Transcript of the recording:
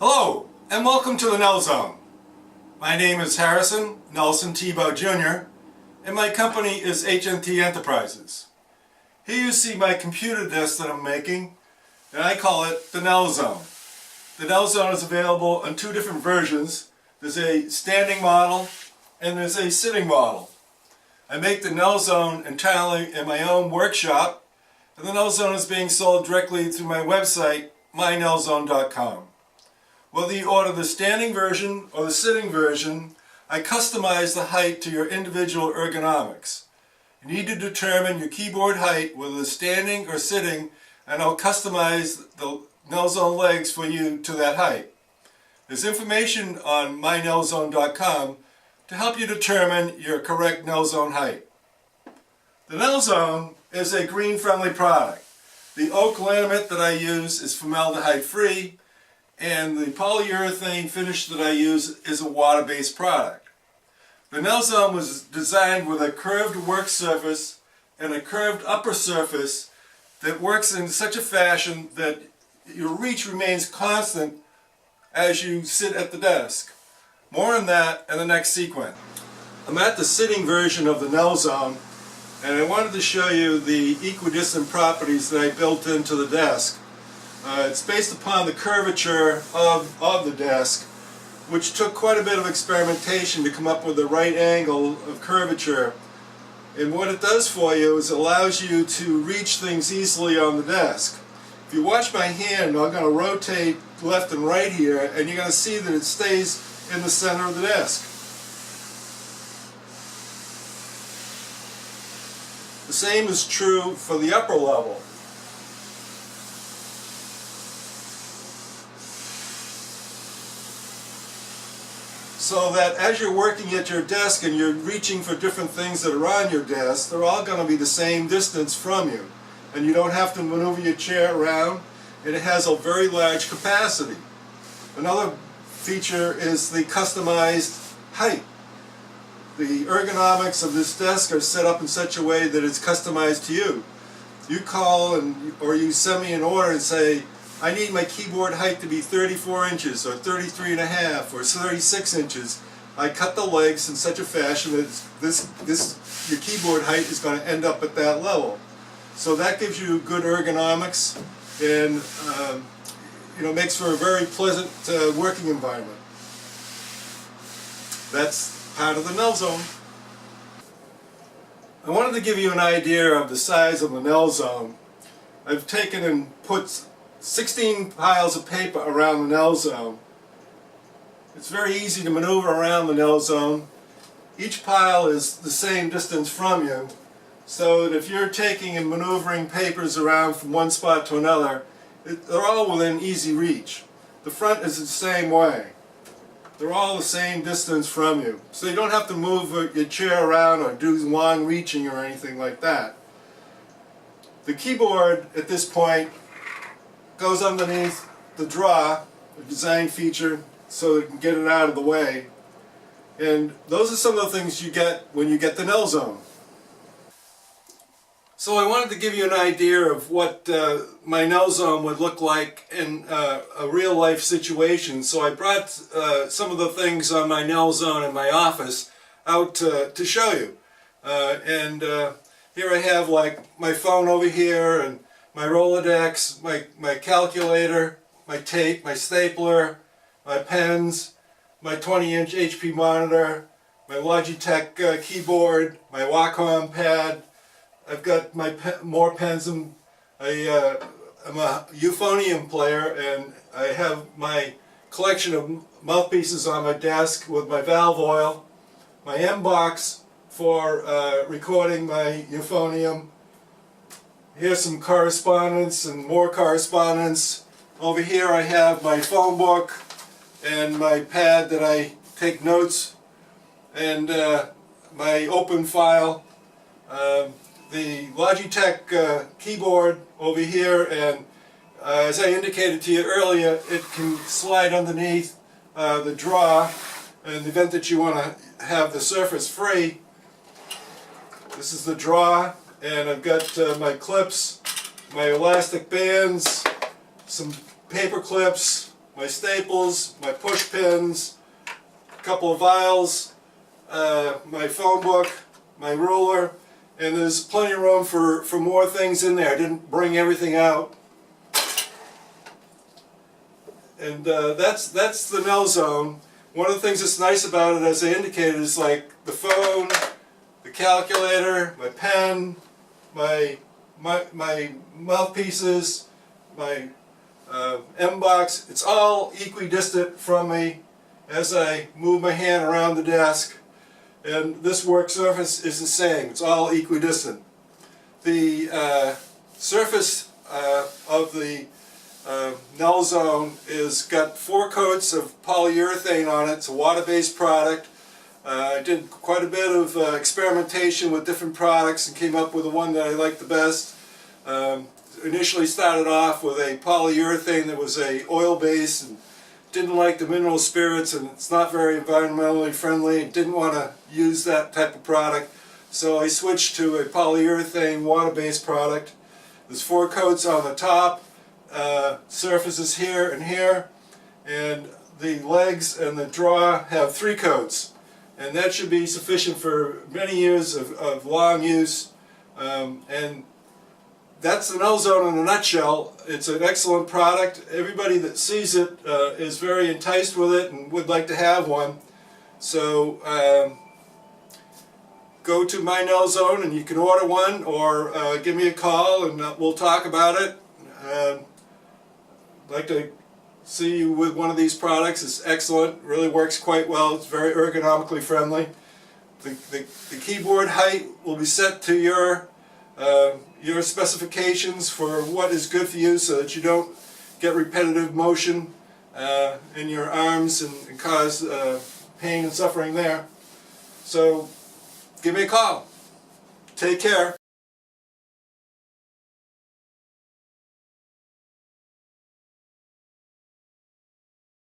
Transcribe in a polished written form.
Hello, and welcome to the NelZone. My name is Harrison Nelson Tebow Jr., and my company is HNT Enterprises. Here you see my computer desk that I'm making, and I call it the NelZone. The NelZone is available in two different versions. There's a standing model, and there's a sitting model. I make the NelZone entirely in my own workshop, and the NelZone is being sold directly through my website, mynelzone.com. Whether you order the standing version or the sitting version, I customize the height to your individual ergonomics. You need to determine your keyboard height, whether it's standing or sitting, and I'll customize the NelZone legs for you to that height. There's information on mynelzone.com to help you determine your correct NelZone height. The NelZone is a green-friendly product. The oak laminate that I use is formaldehyde-free, and the polyurethane finish that I use is a water-based product. The NelZone was designed with a curved work surface and a curved upper surface that works in such a fashion that your reach remains constant as you sit at the desk. More on that in the next sequence. I'm at the sitting version of the NelZone, and I wanted to show you the equidistant properties that I built into the desk. It's based upon the curvature of the desk, which took quite a bit of experimentation to come up with the right angle of curvature. And what it does for you is it allows you to reach things easily on the desk. If you watch my hand, I'm going to rotate left and right here, and you're going to see that it stays in the center of the desk. The same is true for the upper level. So that as you're working at your desk and you're reaching for different things that are on your desk, they're all going to be the same distance from you. And you don't have to maneuver your chair around, and it has a very large capacity. Another feature is the customized height. The ergonomics of this desk are set up in such a way that it's customized to you. You call or you send me an order and say, I need my keyboard height to be 34 inches or 33 and a half or 36 inches. I cut the legs in such a fashion that your keyboard height is going to end up at that level. So that gives you good ergonomics and makes for a very pleasant working environment. That's part of the NelZone. I wanted to give you an idea of the size of the NelZone. I've taken and put 16 piles of paper around the NelZone. It's very easy to maneuver around the NelZone. Each pile is the same distance from you, so that if you're taking and maneuvering papers around from one spot to another, they're all within easy reach. The front is the same way. They're all the same distance from you, so you don't have to move your chair around or do long reaching or anything like that. The keyboard at this point goes underneath the drawer, a design feature, so you can get it out of the way. And those are some of the things you get when you get the NelZone. So I wanted to give you an idea of what my NelZone would look like in a real life situation. So I brought some of the things on my NelZone in my office out to show you. Here I have like my phone over here, and my Rolodex, my calculator, my tape, my stapler, my pens, my 20-inch HP monitor, my Logitech keyboard, my Wacom pad. I've got my more pens, and I'm a euphonium player, and I have my collection of mouthpieces on my desk with my valve oil, my M-box for recording my euphonium. Here's some correspondence and more correspondence. Over here I have my phone book and my pad that I take notes, and my open file. The Logitech keyboard over here, and as I indicated to you earlier, it can slide underneath the drawer in the event that you want to have the surface free. This is the drawer, and I've got my clips, my elastic bands, some paper clips, my staples, my push pins, a couple of vials, my phone book, my ruler, and there's plenty of room for more things in there. I didn't bring everything out. And that's the NelZone. One of the things that's nice about it, as I indicated, is like the phone, the calculator, my pen, my mouthpieces, my M-box. It's all equidistant from me as I move my hand around the desk. And this work surface is the same. It's all equidistant. The surface of the NelZone is got 4 coats of polyurethane on it. It's a water-based product. I did quite a bit of experimentation with different products and came up with the one that I liked the best. Initially started off with a polyurethane that was a oil base and didn't like the mineral spirits, and it's not very environmentally friendly, and didn't want to use that type of product. So I switched to a polyurethane water-based product. There's 4 coats on the top, surfaces here and here, and the legs and the drawer have 3 coats. And that should be sufficient for many years of long use. And that's the NelZone in a nutshell. It's an excellent product. Everybody that sees it is very enticed with it and would like to have one. So go to my NelZone and you can order one, or give me a call and we'll talk about it. I'd like to see you with one of these products. It's excellent. It really works quite well. It's very ergonomically friendly. The keyboard height will be set to your specifications for what is good for you, so that you don't get repetitive motion in your arms and cause pain and suffering there. So give me a call. Take care.